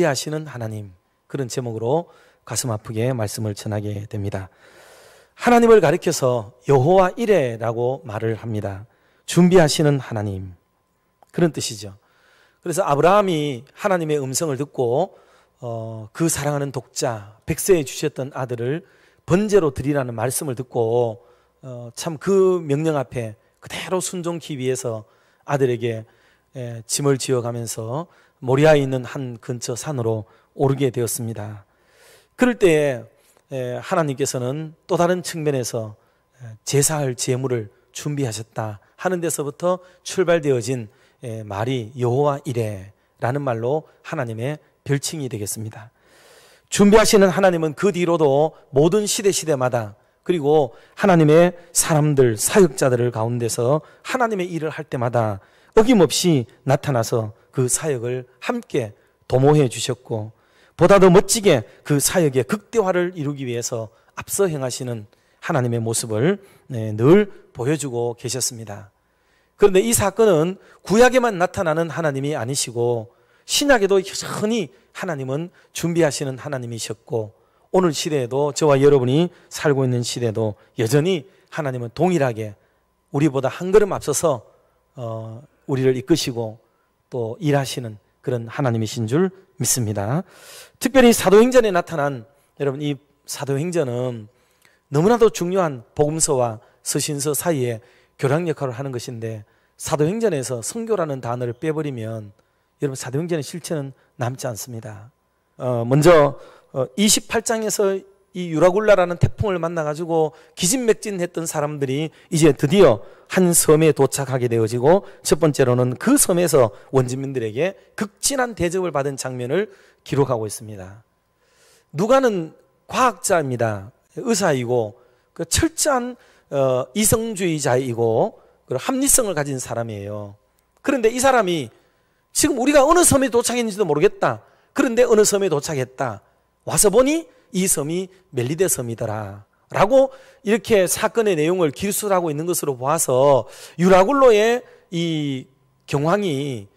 준비하시는 하나님, 그런 제목으로 가슴 아프게 말씀을 전하게 됩니다. 하나님을 가리켜서 여호와 이레라고 말을 합니다. 준비하시는 하나님, 그런 뜻이죠. 그래서 아브라함이 하나님의 음성을 듣고 그 사랑하는 독자 백세에 주셨던 아들을 번제로 드리라는 말씀을 듣고 참 그 명령 앞에 그대로 순종하기 위해서 아들에게 짐을 지어가면서 모리아에 있는 한 근처 산으로 오르게 되었습니다. 그럴 때에 하나님께서는 또 다른 측면에서 제사할 제물을 준비하셨다 하는 데서부터 출발되어진 말이 여호와 이레라는 말로 하나님의 별칭이 되겠습니다. 준비하시는 하나님은 그 뒤로도 모든 시대마다, 그리고 하나님의 사람들, 사역자들을 가운데서 하나님의 일을 할 때마다 어김없이 나타나서 그 사역을 함께 도모해 주셨고, 보다 더 멋지게 그 사역의 극대화를 이루기 위해서 앞서 행하시는 하나님의 모습을 늘 보여주고 계셨습니다. 그런데 이 사건은 구약에만 나타나는 하나님이 아니시고 신약에도 여전히 하나님은 준비하시는 하나님이셨고, 오늘 시대에도, 저와 여러분이 살고 있는 시대도 여전히 하나님은 동일하게 우리보다 한 걸음 앞서서 우리를 이끄시고 또 일하시는 그런 하나님이신 줄 믿습니다. 특별히 사도행전에 나타난, 여러분, 이 사도행전은 너무나도 중요한 복음서와 서신서 사이에 교량 역할을 하는 것인데, 사도행전에서 선교라는 단어를 빼버리면 여러분 사도행전의 실체는 남지 않습니다. 먼저 28장에서 이 유라굴라라는 태풍을 만나가지고 기진맥진했던 사람들이 이제 드디어 한 섬에 도착하게 되어지고, 첫 번째로는 그 섬에서 원주민들에게 극진한 대접을 받은 장면을 기록하고 있습니다. 누가는 과학자입니다. 의사이고 그 철저한 이성주의자이고 합리성을 가진 사람이에요. 그런데 이 사람이 지금 우리가 어느 섬에 도착했는지도 모르겠다, 그런데 어느 섬에 도착했다, 와서 보니 이 섬이 멜리데 섬이더라 라고 이렇게 사건의 내용을 기술하고 있는 것으로 보아서 유라굴로의 이 경황이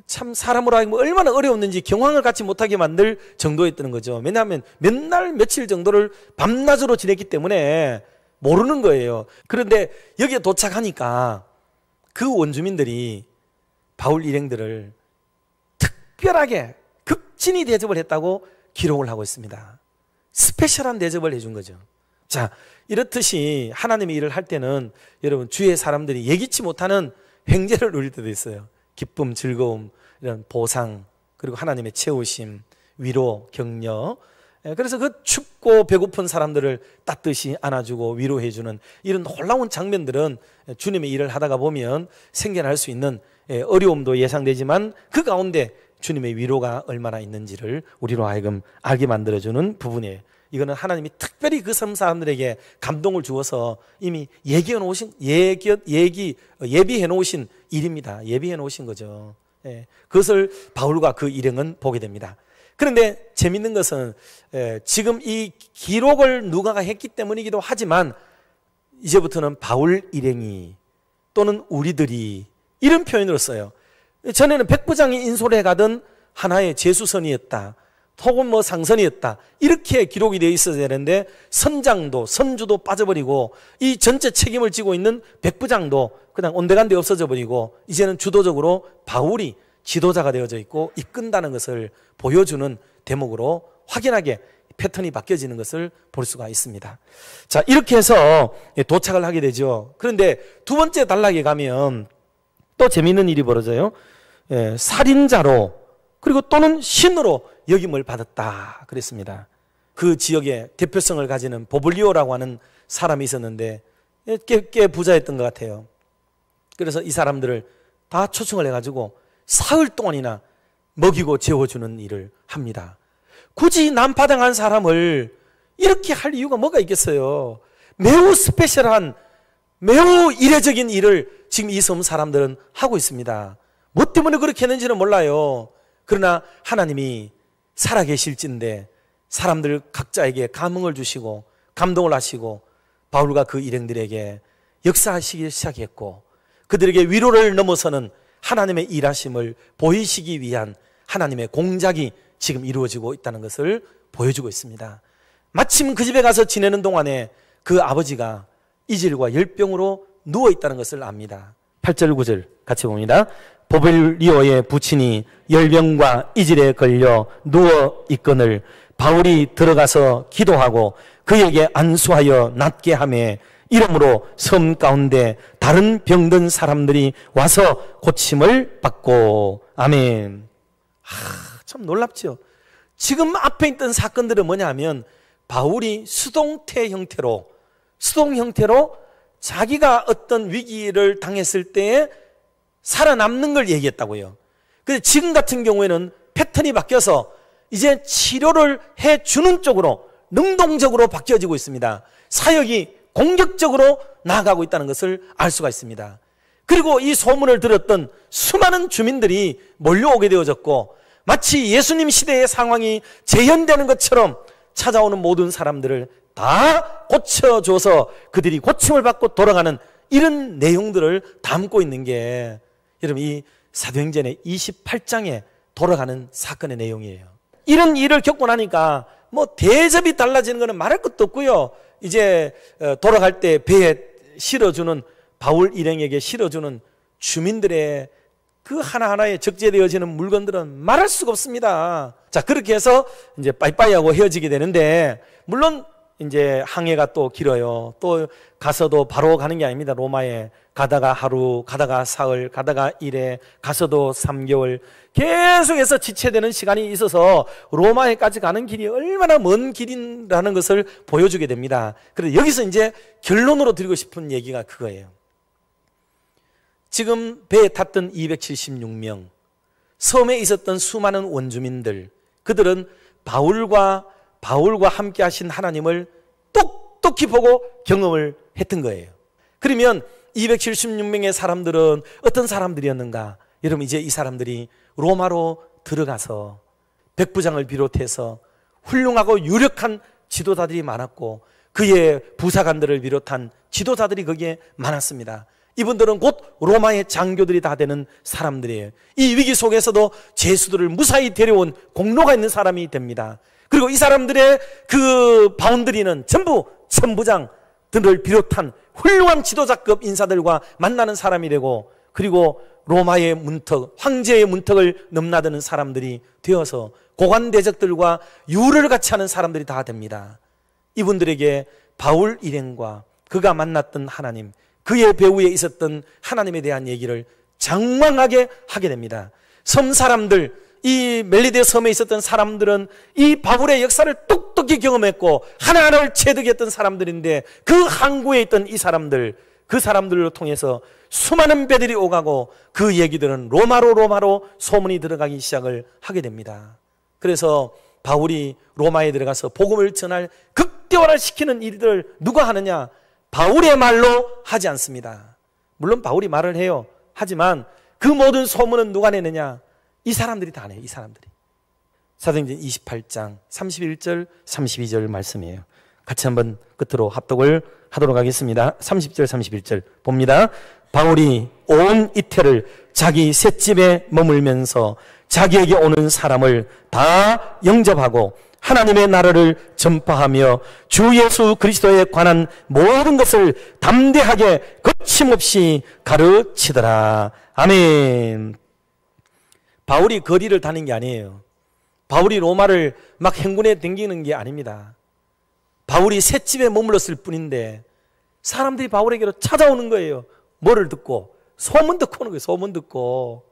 참 사람으로 하여금 얼마나 어려웠는지 경황을 갖지 못하게 만들 정도였다는 거죠. 왜냐하면 몇 날 며칠 정도를 밤낮으로 지냈기 때문에 모르는 거예요. 그런데 여기에 도착하니까 그 원주민들이 바울 일행들을 특별하게 극진히 대접을 했다고 기록을 하고 있습니다. 스페셜한 대접을 해준 거죠. 자, 이렇듯이 하나님의 일을 할 때는 여러분 주위의 사람들이 예기치 못하는 횡재를 누릴 때도 있어요. 기쁨, 즐거움, 이런 보상, 그리고 하나님의 채우심, 위로, 격려. 그래서 그 춥고 배고픈 사람들을 따뜻이 안아주고 위로해주는 이런 놀라운 장면들은 주님의 일을 하다가 보면 생겨날 수 있는 어려움도 예상되지만 그 가운데 주님의 위로가 얼마나 있는지를 우리로 하여금 알게 만들어주는 부분이에요. 이거는 하나님이 특별히 그 섬 사람들에게 감동을 주어서 이미 예비해 놓으신 일입니다. 예비해 놓으신 거죠. 그것을 바울과 그 일행은 보게 됩니다. 그런데 재밌는 것은 지금 이 기록을 누가가 했기 때문이기도 하지만 이제부터는 바울 일행이 또는 우리들이 이런 표현으로 써요. 전에는 백부장이 인솔해 가던 하나의 제수선이었다, 혹은 뭐 상선이었다, 이렇게 기록이 되어 있어야 되는데 선장도 선주도 빠져버리고 이 전체 책임을 지고 있는 백부장도 그냥 온데간데 없어져 버리고 이제는 주도적으로 바울이 지도자가 되어져 있고 이끈다는 것을 보여주는 대목으로 확연하게 패턴이 바뀌어지는 것을 볼 수가 있습니다. 자, 이렇게 해서 도착을 하게 되죠. 그런데 두 번째 단락에 가면 또 재미있는 일이 벌어져요. 살인자로 그리고 또는 신으로 역임을 받았다 그랬습니다. 그 지역의 대표성을 가지는 보블리오라고 하는 사람이 있었는데 꽤 부자였던 것 같아요. 그래서 이 사람들을 다 초청을 해가지고 사흘 동안이나 먹이고 재워주는 일을 합니다. 굳이 난파당한 사람을 이렇게 할 이유가 뭐가 있겠어요. 매우 스페셜한, 매우 이례적인 일을 지금 이 섬 사람들은 하고 있습니다. 뭐 때문에 그렇게 했는지는 몰라요. 그러나 하나님이 살아계실진데 사람들 각자에게 감흥을 주시고 감동을 하시고 바울과 그 일행들에게 역사하시기 시작했고, 그들에게 위로를 넘어서는 하나님의 일하심을 보이시기 위한 하나님의 공작이 지금 이루어지고 있다는 것을 보여주고 있습니다. 마침 그 집에 가서 지내는 동안에 그 아버지가 이질과 열병으로 누워 있다는 것을 압니다. 8절 9절 같이 봅니다. 보벨리오의 부친이 열병과 이질에 걸려 누워 있거늘 바울이 들어가서 기도하고 그에게 안수하여 낫게 하매 이러므로 섬 가운데 다른 병든 사람들이 와서 고침을 받고. 아멘. 참 놀랍죠. 지금 앞에 있던 사건들은 뭐냐 하면 바울이 수동 형태로 자기가 어떤 위기를 당했을 때에 살아남는 걸 얘기했다고요. 근데 지금 같은 경우에는 패턴이 바뀌어서 이제 치료를 해주는 쪽으로 능동적으로 바뀌어지고 있습니다. 사역이 공격적으로 나아가고 있다는 것을 알 수가 있습니다. 그리고 이 소문을 들었던 수많은 주민들이 몰려오게 되어졌고 마치 예수님 시대의 상황이 재현되는 것처럼 찾아오는 모든 사람들을 다 고쳐줘서 그들이 고침을 받고 돌아가는 이런 내용들을 담고 있는 게 여러분 이 사도행전의 28장에 돌아가는 사건의 내용이에요. 이런 일을 겪고 나니까 뭐 대접이 달라지는 것은 말할 것도 없고요. 이제 돌아갈 때 배에 실어주는 바울 일행에게 실어주는 주민들의 그 하나하나에 적재되어지는 물건들은 말할 수가 없습니다. 자, 그렇게 해서 이제 빠이빠이하고 헤어지게 되는데, 물론 이제 항해가 또 길어요. 또 가서도 바로 가는 게 아닙니다. 로마에 가다가 하루, 가다가 사흘, 가다가 일해, 가서도 3개월 계속해서 지체되는 시간이 있어서 로마에까지 가는 길이 얼마나 먼 길이라는 것을 보여주게 됩니다. 그래서 여기서 이제 결론으로 드리고 싶은 얘기가 그거예요. 지금 배에 탔던 276명, 섬에 있었던 수많은 원주민들, 그들은 바울과 함께 하신 하나님을 똑똑히 보고 경험을 했던 거예요. 그러면 276명의 사람들은 어떤 사람들이었는가? 여러분, 이제 이 사람들이 로마로 들어가서 백부장을 비롯해서 훌륭하고 유력한 지도자들이 많았고 그의 부사관들을 비롯한 지도자들이 거기에 많았습니다. 이분들은 곧 로마의 장교들이 다 되는 사람들이에요. 이 위기 속에서도 죄수들을 무사히 데려온 공로가 있는 사람이 됩니다. 그리고 이 사람들의 그 바운더리는 전부 천부장들을 비롯한 훌륭한 지도자급 인사들과 만나는 사람이 되고, 그리고 로마의 문턱, 황제의 문턱을 넘나드는 사람들이 되어서 고관대적들과 유를 같이 하는 사람들이 다 됩니다. 이분들에게 바울 일행과 그가 만났던 하나님, 그의 배후에 있었던 하나님에 대한 얘기를 장황하게 하게 됩니다. 섬 사람들, 이 멜리데 섬에 있었던 사람들은 이 바울의 역사를 똑똑히 경험했고 하나하나를 체득했던 사람들인데, 그 항구에 있던 이 사람들, 그 사람들로 통해서 수많은 배들이 오가고 그 얘기들은 로마로 소문이 들어가기 시작을 하게 됩니다. 그래서 바울이 로마에 들어가서 복음을 전할 극대화시키는 일들을 누가 하느냐? 바울의 말로 하지 않습니다. 물론 바울이 말을 해요. 하지만 그 모든 소문은 누가 내느냐? 이 사람들이 다 내요. 이 사람들이. 사도행전 28장 31절 32절 말씀이에요. 같이 한번 끝으로 합독을 하도록 하겠습니다. 30절 31절 봅니다. 바울이 온 이태를 자기 셋집에 머물면서 자기에게 오는 사람을 다 영접하고 하나님의 나라를 전파하며 주 예수 그리스도에 관한 모든 것을 담대하게 거침없이 가르치더라. 아멘. 바울이 거리를 다닌 게 아니에요. 바울이 로마를 막 행군에 댕기는 게 아닙니다. 바울이 셋집에 머물렀을 뿐인데 사람들이 바울에게로 찾아오는 거예요. 뭐를 듣고? 소문 듣고 오는 거예요. 소문 듣고.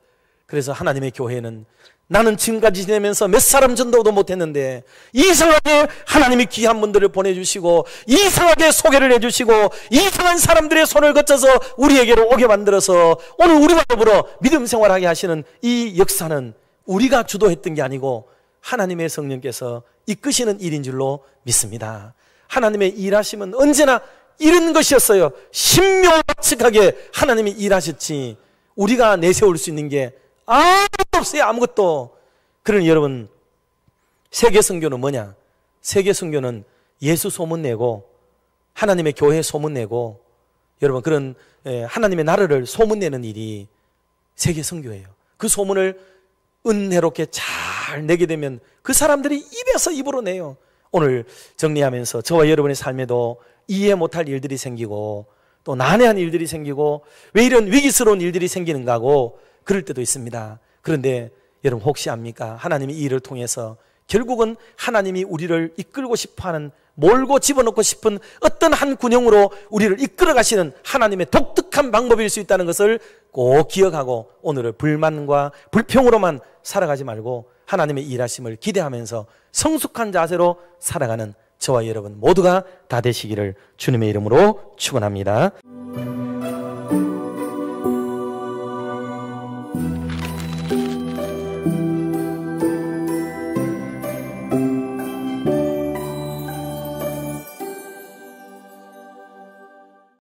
그래서 하나님의 교회는 나는 지금까지 지내면서 몇 사람 전도도 못했는데 이상하게 하나님이 귀한 분들을 보내주시고 이상하게 소개를 해주시고 이상한 사람들의 손을 거쳐서 우리에게로 오게 만들어서 오늘 우리와 더불어 믿음 생활하게 하시는 이 역사는 우리가 주도했던 게 아니고 하나님의 성령께서 이끄시는 일인 줄로 믿습니다. 하나님의 일하심은 언제나 이런 것이었어요. 신명확측하게 하나님이 일하셨지 우리가 내세울 수 있는 게 아무것도 없어요. 아무것도. 그러니 여러분, 세계 선교는 뭐냐? 세계 선교는 예수 소문 내고 하나님의 교회 소문 내고 여러분 그런 하나님의 나라를 소문 내는 일이 세계 선교예요. 그 소문을 은혜롭게 잘 내게 되면 그 사람들이 입에서 입으로 내요. 오늘 정리하면서 저와 여러분의 삶에도 이해 못할 일들이 생기고 또 난해한 일들이 생기고 왜 이런 위기스러운 일들이 생기는가 하고 그럴 때도 있습니다. 그런데 여러분 혹시 압니까? 하나님이 이 일을 통해서 결국은 하나님이 우리를 이끌고 싶어하는, 몰고 집어넣고 싶은 어떤 한 군형으로 우리를 이끌어 가시는 하나님의 독특한 방법일 수 있다는 것을 꼭 기억하고 오늘을 불만과 불평으로만 살아가지 말고 하나님의 일하심을 기대하면서 성숙한 자세로 살아가는 저와 여러분 모두가 다 되시기를 주님의 이름으로 축원합니다.